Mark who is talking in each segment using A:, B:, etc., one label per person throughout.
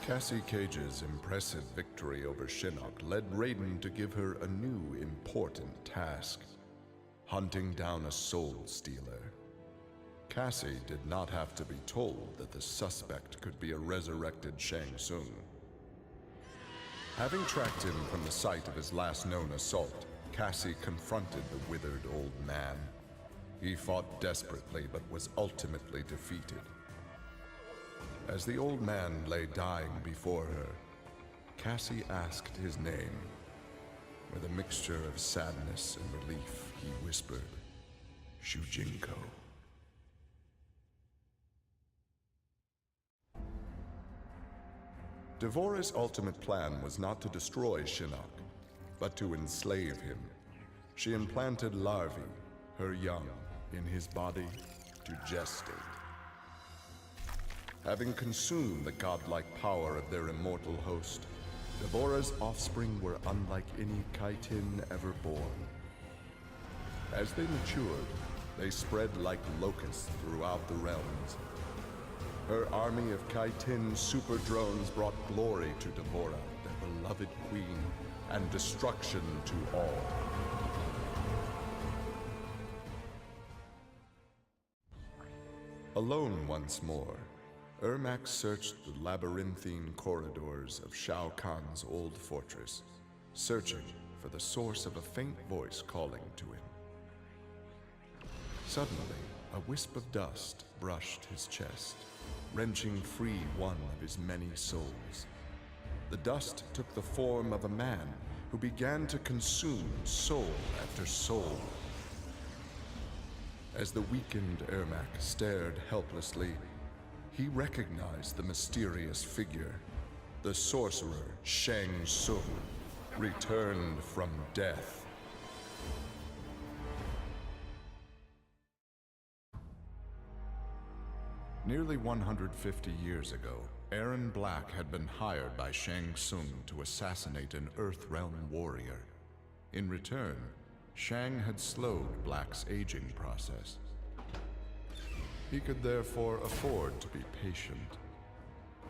A: Cassie Cage's impressive victory over Shinnok led Raiden to give her a new important task: hunting down a soul stealer. Cassie did not have to be told that the suspect could be a resurrected Shang Tsung. Having tracked him from the site of his last known assault, Cassie confronted the withered old man. He fought desperately but was ultimately defeated. As the old man lay dying before her, Cassie asked his name. With a mixture of sadness and relief, he whispered, "Shujinko." Devorah's ultimate plan was not to destroy Shinnok, but to enslave him. She implanted larvae, her young, in his body to gestate. Having consumed the godlike power of their immortal host, Devorah's offspring were unlike any Kaitin ever born. As they matured, they spread like locusts throughout the realms. Her army of Kaitin super drones brought glory to Devorah, their beloved queen, and destruction to all. Alone once more, Ermac searched the labyrinthine corridors of Shao Kahn's old fortress, searching for the source of a faint voice calling to him. Suddenly, a wisp of dust brushed his chest, wrenching free one of his many souls. The dust took the form of a man who began to consume soul after soul. As the weakened Ermac stared helplessly, he recognized the mysterious figure. The sorcerer Shang Tsung, returned from death. Nearly 150 years ago, Erron Black had been hired by Shang Tsung to assassinate an Earthrealm warrior. In return, Shang had slowed Black's aging process. He could therefore afford to be patient.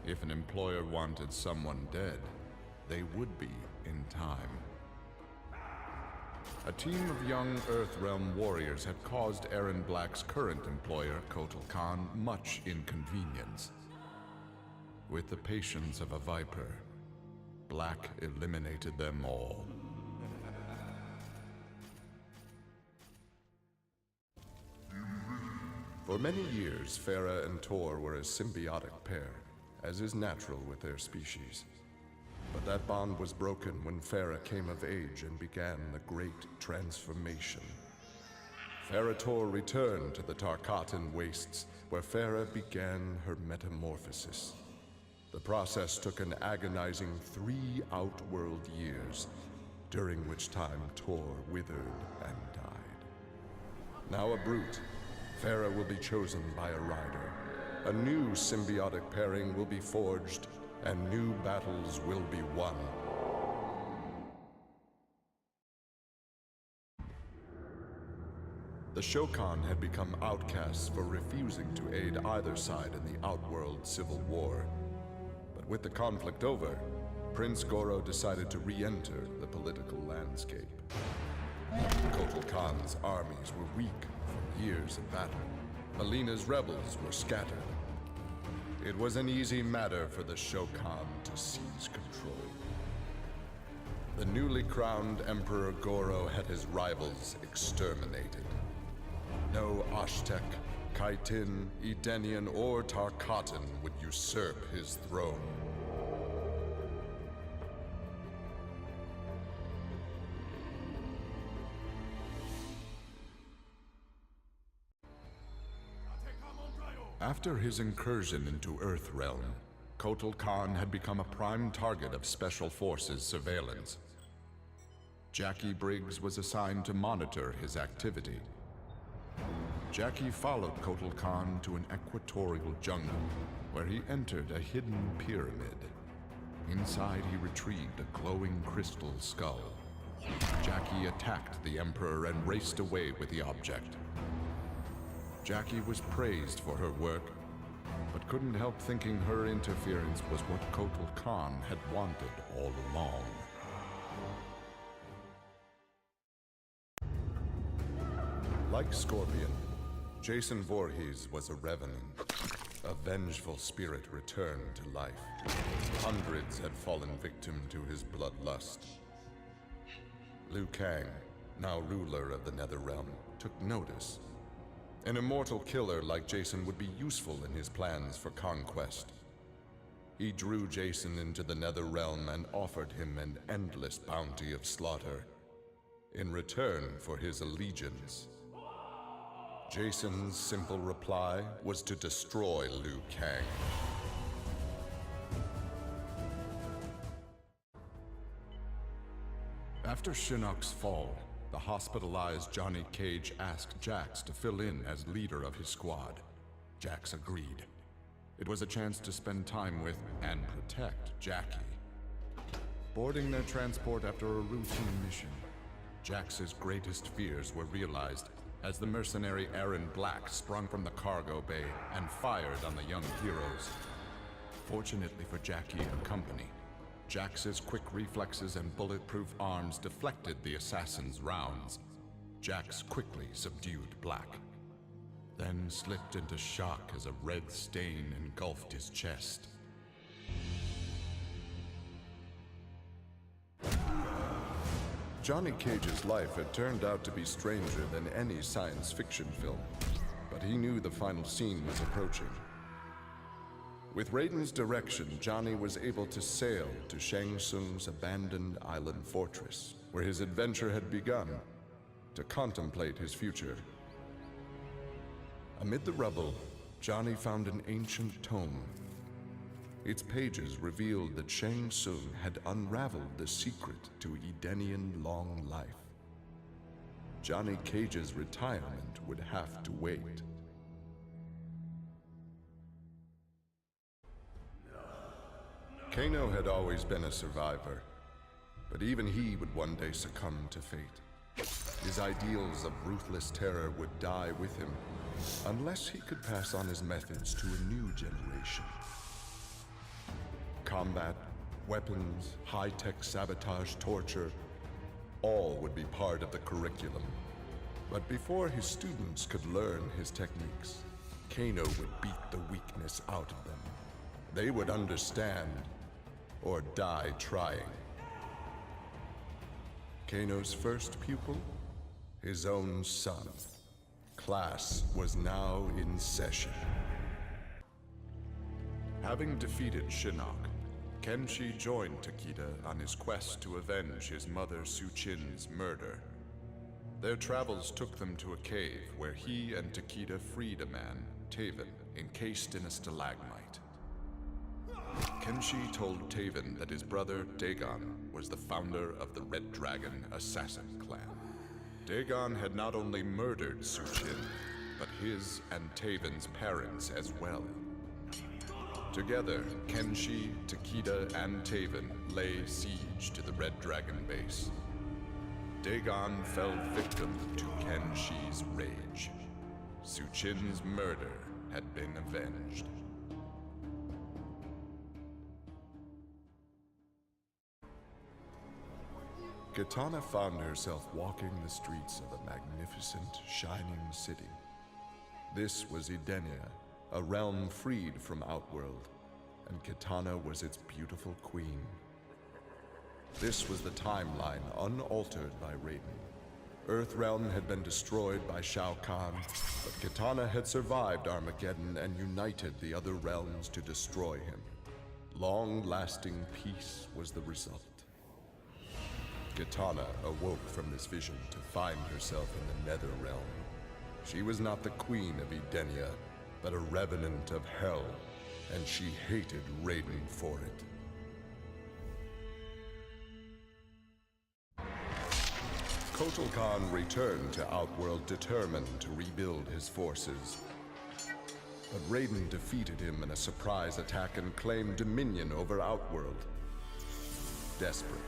A: If an employer wanted someone dead, they would be in time. A team of young Earthrealm warriors had caused Erron Black's current employer, Kotal Kahn, much inconvenience. With the patience of a viper, Black eliminated them all. For many years, Farah and Tor were a symbiotic pair, as is natural with their species. But that bond was broken when Farah came of age and began the Great Transformation. Farah Tor returned to the Tarkatan Wastes, where Farah began her metamorphosis. The process took an agonizing 3 outworld years, during which time Tor withered and died. Now a brute, Farah will be chosen by a rider. A new symbiotic pairing will be forged, and new battles will be won. The Shokan had become outcasts for refusing to aid either side in the Outworld Civil War. But with the conflict over, Prince Goro decided to re-enter the political landscape. Kotal Kahn's armies were weak from years of battle. Mileena's rebels were scattered. It was an easy matter for the Shokan to seize control. The newly crowned Emperor Goro had his rivals exterminated. No Aztec, Kaitin, Edenian, or Tarkatan would usurp his throne. After his incursion into Earthrealm, Kotal Kahn had become a prime target of Special Forces surveillance. Jackie Briggs was assigned to monitor his activity. Jackie followed Kotal Kahn to an equatorial jungle, where he entered a hidden pyramid. Inside, he retrieved a glowing crystal skull. Jackie attacked the Emperor and raced away with the object. Jackie was praised for her work, but couldn't help thinking her interference was what Kotal Khan had wanted all along. Like Scorpion, Jason Voorhees was a revenant. A vengeful spirit returned to life. Hundreds had fallen victim to his bloodlust. Liu Kang, now ruler of the Netherrealm, took notice. An immortal killer like Jason would be useful in his plans for conquest. He drew Jason into the Netherrealm and offered him an endless bounty of slaughter in return for his allegiance. Jason's simple reply was to destroy Liu Kang. After Shinnok's fall, the hospitalized Johnny Cage asked Jax to fill in as leader of his squad. Jax agreed. It was a chance to spend time with and protect Jackie. Boarding their transport after a routine mission, Jax's greatest fears were realized as the mercenary Aaron Black sprung from the cargo bay and fired on the young heroes. Fortunately for Jackie and company, Jax's quick reflexes and bulletproof arms deflected the assassin's rounds. Jax quickly subdued Black, then slipped into shock as a red stain engulfed his chest. Johnny Cage's life had turned out to be stranger than any science fiction film, but he knew the final scene was approaching. With Raiden's direction, Johnny was able to sail to Shang Tsung's abandoned island fortress, where his adventure had begun, to contemplate his future. Amid the rubble, Johnny found an ancient tome. Its pages revealed that Shang Tsung had unraveled the secret to Edenian long life. Johnny Cage's retirement would have to wait. Kano had always been a survivor, but even he would one day succumb to fate. His ideals of ruthless terror would die with him, unless he could pass on his methods to a new generation. Combat, weapons, high-tech sabotage, torture, all would be part of the curriculum. But before his students could learn his techniques, Kano would beat the weakness out of them. They would understand, or die trying. Kano's first pupil? His own son. Class was now in session. Having defeated Shinnok, Kenshi joined Takeda on his quest to avenge his mother Su Qin's murder. Their travels took them to a cave where he and Takeda freed a man, Taven, encased in a stalagmite. Kenshi told Taven that his brother, Dagon, was the founder of the Red Dragon Assassin Clan. Dagon had not only murdered Su Qin, but his and Taven's parents as well. Together, Kenshi, Takeda, and Taven lay siege to the Red Dragon base. Dagon fell victim to Kenshi's rage. Su Qin's murder had been avenged. Kitana found herself walking the streets of a magnificent, shining city. This was Edenia, a realm freed from Outworld, and Kitana was its beautiful queen. This was the timeline unaltered by Raiden. Earthrealm had been destroyed by Shao Kahn, but Kitana had survived Armageddon and united the other realms to destroy him. Long-lasting peace was the result. Kitana awoke from this vision to find herself in the Netherrealm. She was not the queen of Edenia, but a revenant of hell, and she hated Raiden for it. Kotal Khan returned to Outworld determined to rebuild his forces. But Raiden defeated him in a surprise attack and claimed dominion over Outworld. Desperate,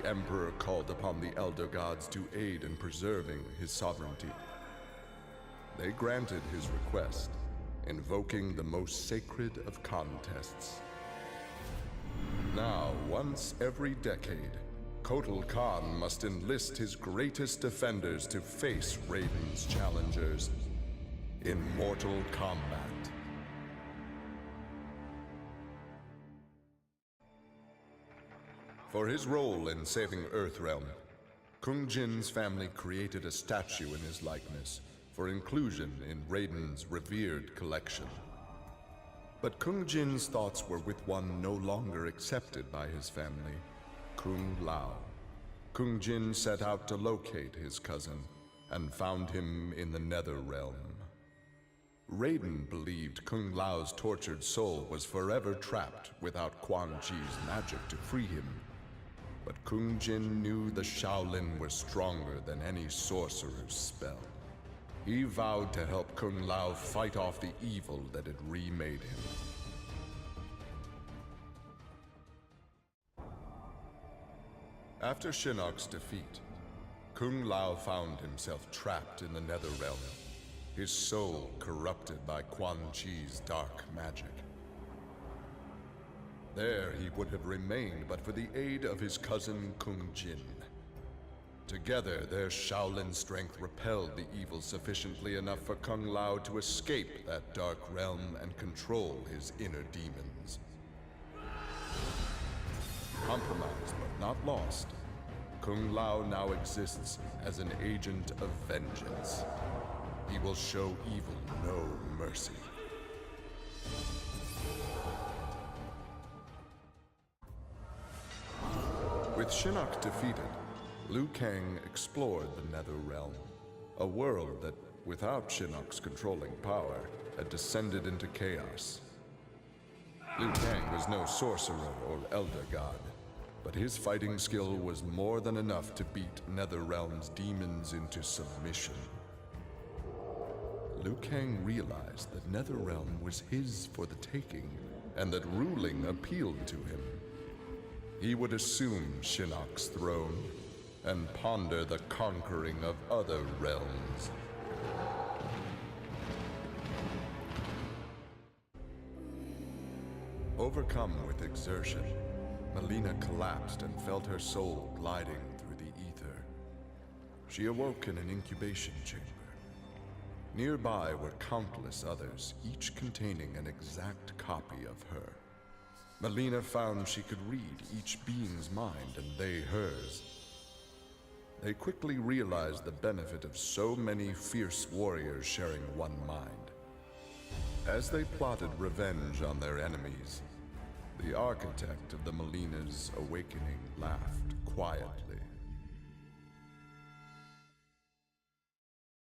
A: the Emperor called upon the Elder Gods to aid in preserving his sovereignty. They granted his request, invoking the most sacred of contests. Now, once every decade, Kotal Khan must enlist his greatest defenders to face Raiden's challengers in mortal combat. For his role in saving Earthrealm, Kung Jin's family created a statue in his likeness for inclusion in Raiden's revered collection. But Kung Jin's thoughts were with one no longer accepted by his family, Kung Lao. Kung Jin set out to locate his cousin and found him in the Nether Realm. Raiden believed Kung Lao's tortured soul was forever trapped without Quan Chi's magic to free him. But Kung Jin knew the Shaolin was stronger than any sorcerer's spell. He vowed to help Kung Lao fight off the evil that had remade him. After Shinnok's defeat, Kung Lao found himself trapped in the Netherrealm, his soul corrupted by Quan Chi's dark magic. There he would have remained but for the aid of his cousin Kung Jin. Together, their Shaolin strength repelled the evil sufficiently enough for Kung Lao to escape that dark realm and control his inner demons. Compromised but not lost, Kung Lao now exists as an agent of vengeance. He will show evil no mercy. With Shinnok defeated, Liu Kang explored the Nether Realm, a world that, without Shinnok's controlling power, had descended into chaos. Liu Kang was no sorcerer or elder god, but his fighting skill was more than enough to beat Netherrealm's demons into submission. Liu Kang realized that Netherrealm was his for the taking, and that ruling appealed to him. He would assume Shinnok's throne and ponder the conquering of other realms. Overcome with exertion, Mileena collapsed and felt her soul gliding through the ether. She awoke in an incubation chamber. Nearby were countless others, each containing an exact copy of her. Mileena found she could read each being's mind and they hers. They quickly realized the benefit of so many fierce warriors sharing one mind. As they plotted revenge on their enemies, the architect of the Mileena's awakening laughed quietly.